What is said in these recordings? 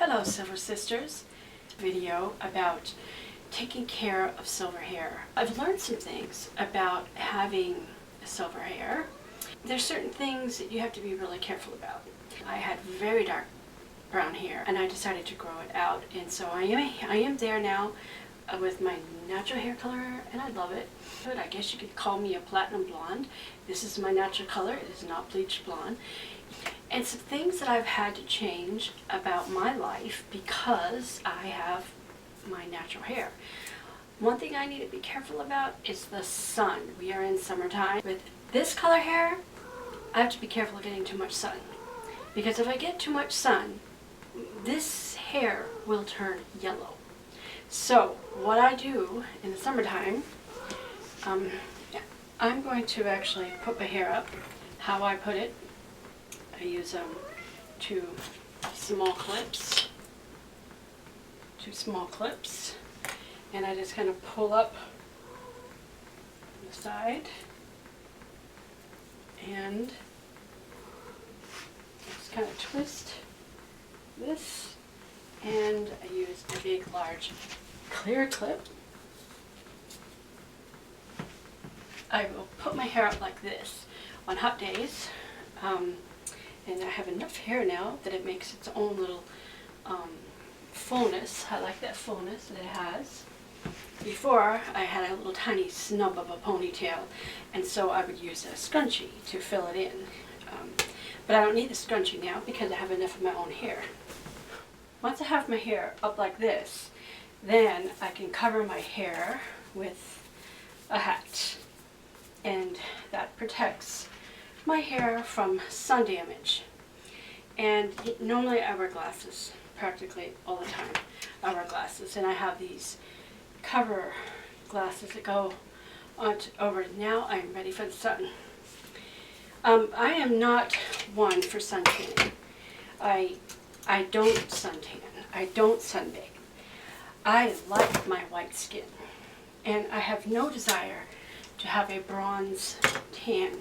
Hello Silver Sisters, video about taking care of silver hair. I've learned some things about having silver hair. There's certain things that you have to be really careful about. I had very dark brown hair and I decided to grow it out, and so I am there now with my natural hair color, and I love it. But I guess you could call me a platinum blonde. This is my natural color. It is not bleached blonde. And some things that I've had to change about my life because I have my natural hair. One thing I need to be careful about is the sun. We are in summertime. With this color hair, I have to be careful of getting too much sun. Because if I get too much sun, this hair will turn yellow. So what I do in the summertime, I'm going to actually put my hair up. How I put it, I use two small clips, and I just kind of pull up the side and just kind of twist this, and I use a big large clear clip. I will put my hair up like this on hot days, and I have enough hair now that it makes its own little fullness. I like that fullness that it has. Before, I had a little tiny snub of a ponytail, and so I would use a scrunchie to fill it in. But I don't need the scrunchie now because I have enough of my own hair. Once I have my hair up like this, then I can cover my hair with a hat, and that protects my hair from sun damage. And normally I wear glasses practically all the time. I wear glasses, and I have these cover glasses that go on over. Now I'm ready for the sun. I am not one for suntanning. I don't suntan. I don't sunbathe. I like my white skin, and I have no desire to have a bronze tan.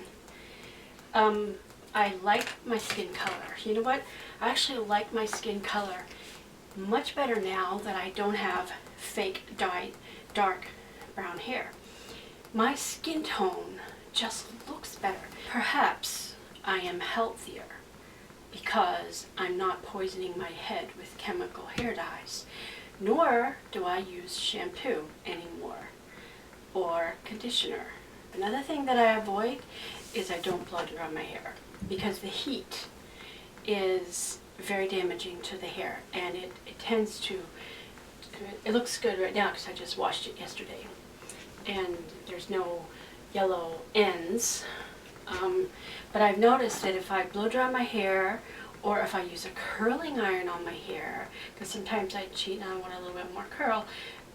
I like my skin color. You know what? I actually like my skin color much better now that I don't have fake dyed dark brown hair. My skin tone just looks better. Perhaps I am healthier because I'm not poisoning my head with chemical hair dyes, nor do I use shampoo anymore or conditioner. Another thing that I avoid is I don't blow dry my hair because the heat is very damaging to the hair, and it tends to, it looks good right now because I just washed it yesterday and there's no yellow ends. But I've noticed that if I blow dry my hair, or if I use a curling iron on my hair, because sometimes I cheat and I want a little bit more curl,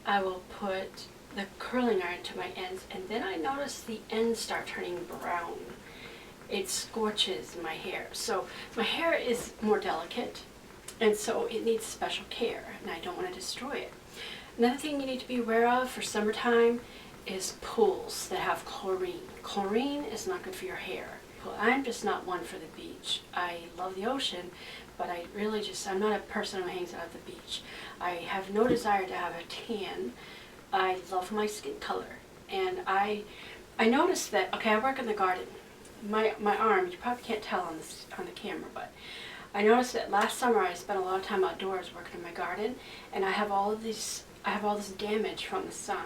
I will put the curling iron to my ends, and then I notice the ends start turning brown. It scorches my hair. So my hair is more delicate, and so it needs special care, and I don't want to destroy it. Another thing you need to be aware of for summertime is pools that have chlorine. Chlorine is not good for your hair. Well, I'm just not one for the beach. I love the ocean, but I'm not a person who hangs out at the beach. I have no desire to have a tan. I love my skin color, and I noticed that, okay, I work in the garden. My arm, you probably can't tell on the camera, but I noticed that last summer I spent a lot of time outdoors working in my garden, and I have all this damage from the sun.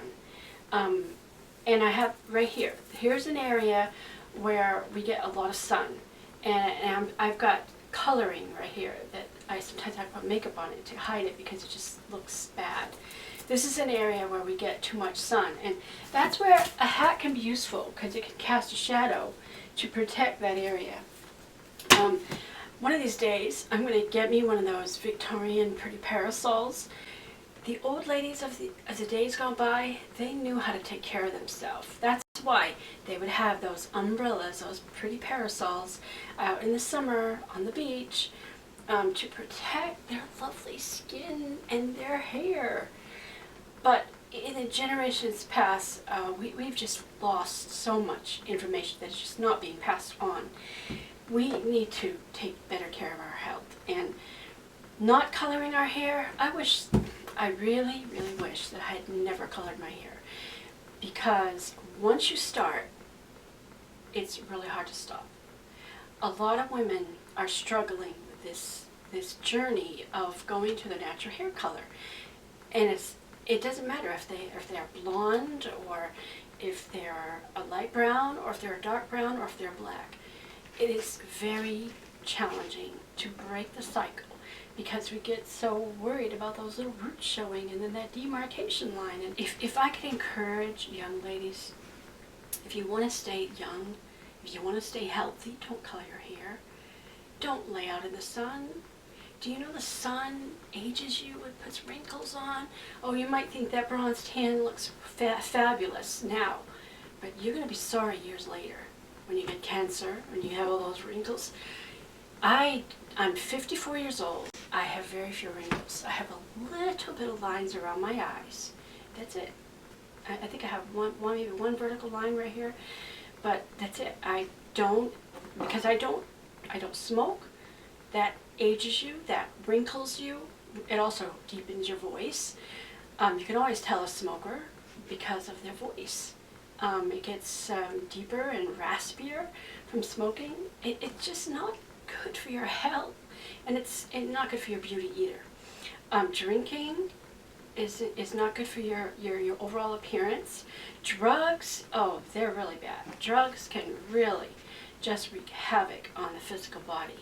And I have right here. Here's an area where we get a lot of sun, and I've got coloring right here that I sometimes have to put makeup on it to hide it because it just looks bad. This is an area where we get too much sun, and that's where a hat can be useful because it can cast a shadow to protect that area. One of these days I'm going to get me one of those Victorian pretty parasols. The old ladies of the days gone by, they knew how to take care of themselves. That's why they would have those umbrellas, those pretty parasols out in the summer on the beach to protect their lovely skin and their hair. But in the generations past, we've just lost so much information that's just not being passed on. We need to take better care of our health, and Not coloring our hair, I really, really wish that I had never colored my hair, because once you start, it's really hard to stop. A lot of women are struggling with this journey of going to the natural hair color, and it doesn't matter if they're blonde, or if they're a light brown, or if they're a dark brown, or if they're black. It is very challenging to break the cycle, because we get so worried about those little roots showing and then that demarcation line. And if I could encourage young ladies, if you want to stay young, if you want to stay healthy, don't color your hair. Don't lay out in the sun. Do you know the sun ages you? It puts wrinkles on. Oh, you might think that bronze tan looks fabulous now, but you're going to be sorry years later when you get cancer, when you have all those wrinkles. I'm 54 years old. I have very few wrinkles. I have a little bit of lines around my eyes. That's it. I think I have maybe one vertical line right here, but that's it. Because I don't smoke. That ages you, that wrinkles you. It also deepens your voice. You can always tell a smoker because of their voice. It gets deeper and raspier from smoking. It's just not good for your health, and it's not good for your beauty either. Drinking is not good for your overall appearance. Drugs, oh, they're really bad. Drugs can really just wreak havoc on the physical body.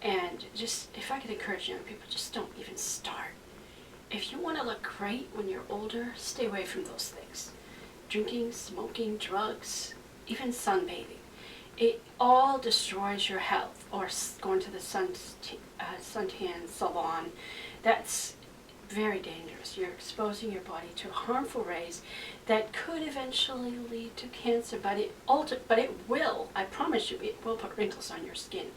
And just, if I could encourage young people, just don't even start. If you want to look great when you're older, stay away from those things. Drinking, smoking, drugs, even sunbathing. It all destroys your health. Or going to the suntan salon. That's very dangerous. You're exposing your body to harmful rays that could eventually lead to cancer, but it will, I promise you, it will put wrinkles on your skin.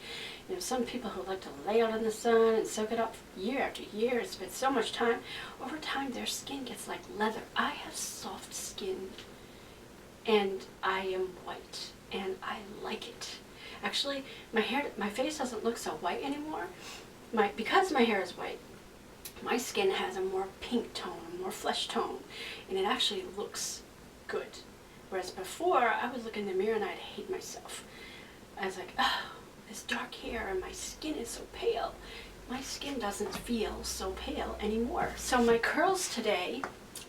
You know, some people who like to lay out in the sun and soak it up year after year, spend so much time, over time their skin gets like leather. I have soft skin, and I am white, and I like it. Actually, my face doesn't look so white anymore. Because my hair is white, my skin has a more pink tone, a more flesh tone, and it actually looks good. Whereas before, I would look in the mirror and I'd hate myself. I was like, oh, this dark hair and my skin is so pale. My skin doesn't feel so pale anymore. So my curls today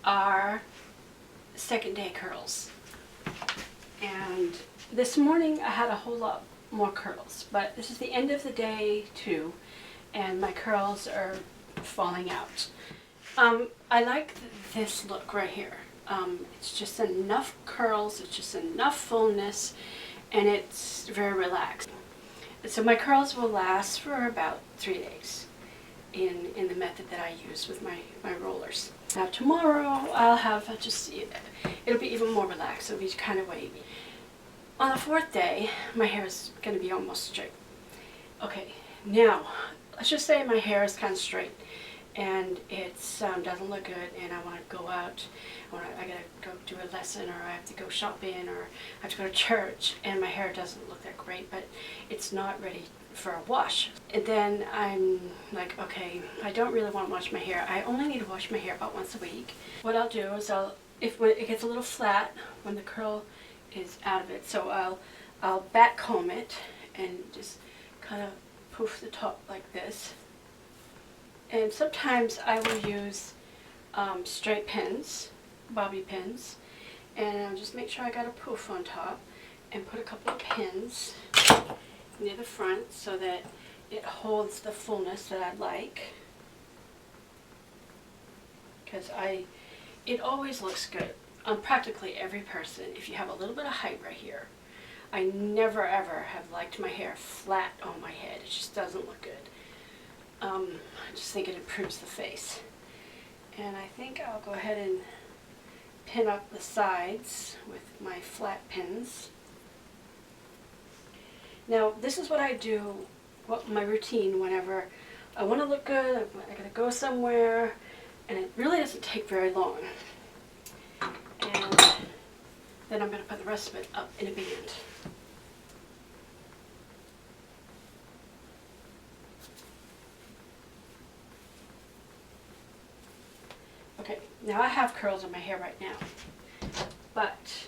are second day curls. And this morning I had a whole lot more curls, but this is the end of the day too, and my curls are falling out. I like this look right here. It's just enough curls, it's just enough fullness, and it's very relaxed. So my curls will last for about 3 days in the method that I use with my rollers. Now tomorrow I'll have it'll be even more relaxed, it'll be kind of wavy. On the 4th day, my hair is going to be almost straight. Okay, now let's just say my hair is kind of straight and it doesn't look good, and I want to go out, I gotta go do a lesson, or I have to go shopping, or I have to go to church, and my hair doesn't look that great, but it's not ready for a wash. And then I'm like, okay, I don't really want to wash my hair. I only need to wash my hair about once a week. What I'll do is when it gets a little flat, when the curl is out of it, so I'll back comb it and just kind of poof the top like this. And sometimes I will use straight pins, bobby pins, and I'll just make sure I got a poof on top and put a couple of pins near the front so that it holds the fullness that I like. Because it always looks good on practically every person if you have a little bit of height right here. I never ever have liked my hair flat on my head. It just doesn't look good. I just think it improves the face. And I think I'll go ahead and pin up the sides with my flat pins. Now this is what I do, my routine whenever I want to look good, I gotta go somewhere, and it really doesn't take very long. And then I'm going to put the rest of it up in a band. Okay, now I have curls in my hair right now, but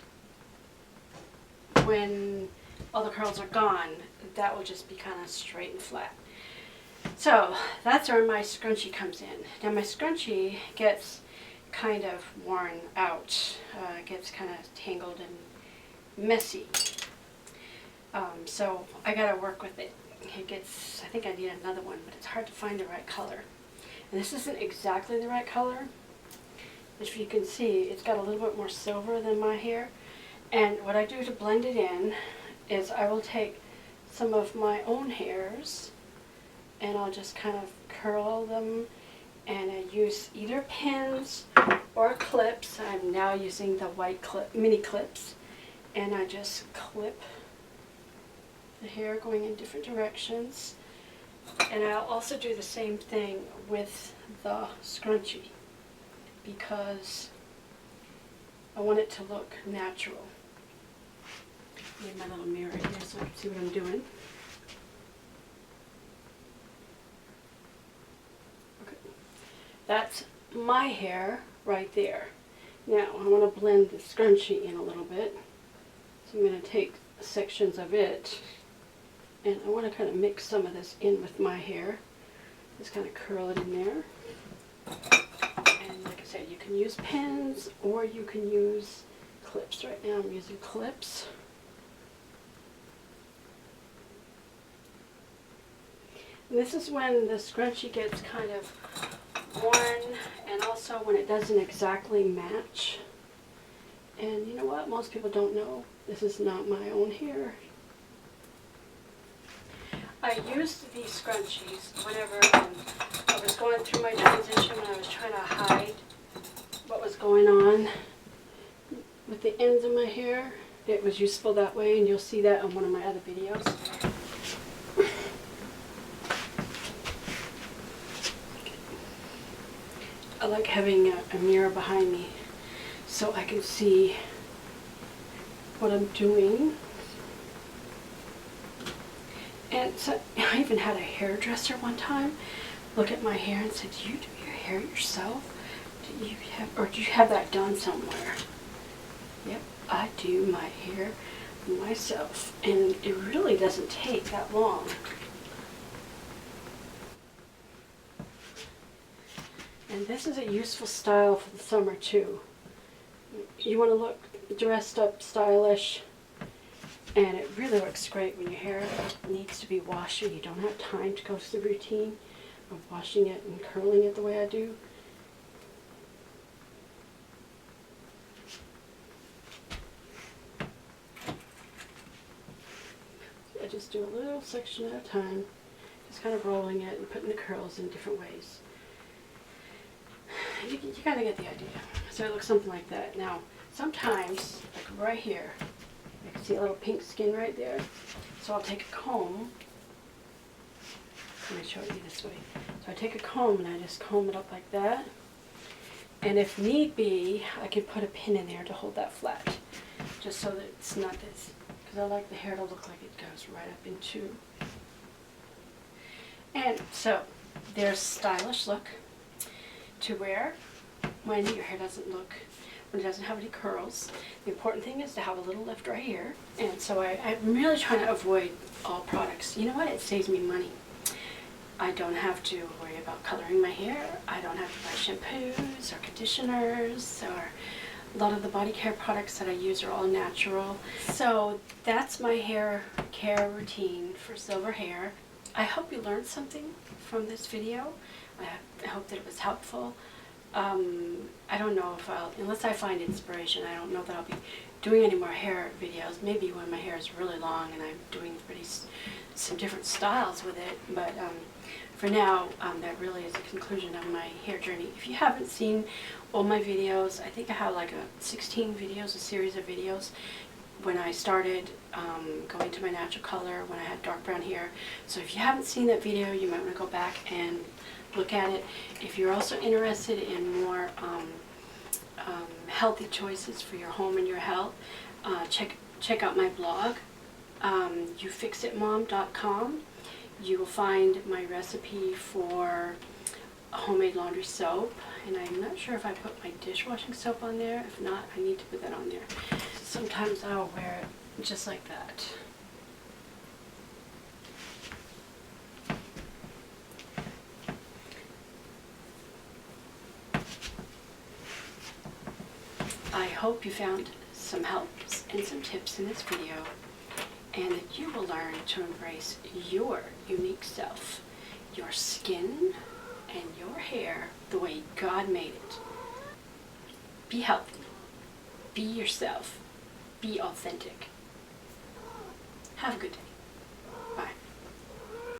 when all the curls are gone, that will just be kind of straight and flat. So that's where my scrunchie comes in. Now my scrunchie gets kind of worn out, gets kind of tangled and messy. So I gotta work with it. It gets, I think I need another one, but it's hard to find the right color. And this isn't exactly the right color. If you can see, it's got a little bit more silver than my hair. And what I do to blend it in is I will take some of my own hairs and I'll just kind of curl them, and I use either pins or clips. I'm now using the white mini clips, and I just clip the hair going in different directions. And I'll also do the same thing with the scrunchie because I want it to look natural. I need my little mirror here so I can see what I'm doing. Okay. That's my hair right there. Now I want to blend the scrunchie in a little bit. So I'm going to take sections of it and I want to kind of mix some of this in with my hair. Just kind of curl it in there. And like I said, you can use pins or you can use clips. Right now I'm using clips. And this is when the scrunchie gets kind of worn and also when it doesn't exactly match. And you know what? Most people don't know. This is not my own hair. I used these scrunchies whenever I was going through my transition when I was trying to hide what was going on with the ends of my hair. It was useful that way, and you'll see that on one of my other videos. I like having a mirror behind me so I can see what I'm doing. And so I even had a hairdresser one time look at my hair and said, "Do you do your hair yourself? Do you have that done somewhere?" Yep, I do my hair myself, and it really doesn't take that long. And this is a useful style for the summer too. You want to look dressed up, stylish, and it really looks great when your hair needs to be washed and you don't have time to go through the routine of washing it and curling it the way I do. I just do a little section at a time, just kind of rolling it and putting the curls in different ways. You kind of get the idea. So it looks something like that. Now, sometimes, like right here, you can see a little pink skin right there. So I'll take a comb. Let me show it you this way. So I take a comb and I just comb it up like that. And if need be, I can put a pin in there to hold that flat, just so that it's not this. Because I like the hair to look like it goes right up into. And so there's a stylish look to wear when your hair doesn't look, when it doesn't have any curls. The important thing is to have a little lift right here. And so I'm really trying to avoid all products. You know what? It saves me money. I don't have to worry about coloring my hair. I don't have to buy shampoos or conditioners, or a lot of the body care products that I use are all natural. So that's my hair care routine for silver hair. I hope you learned something from this video. I hope that it was helpful. I don't know if unless I find inspiration, I don't know that I'll be doing any more hair videos. Maybe when my hair is really long and I'm doing some different styles with it. But for now, that really is the conclusion of my hair journey. If you haven't seen all my videos, I think I have like 16 videos, a series of videos when I started going to my natural color, when I had dark brown hair. So if you haven't seen that video, you might want to go back and look at it. If you're also interested in more healthy choices for your home and your health, check out my blog, youfixitmom.com. You will find my recipe for homemade laundry soap, and I'm not sure if I put my dishwashing soap on there. If not, I need to put that on there. Sometimes I'll wear it just like that. I hope you found some helps and some tips in this video, and that you will learn to embrace your unique self, your skin, and your hair the way God made it. Be healthy. Be yourself. Be authentic. Have a good day. Bye.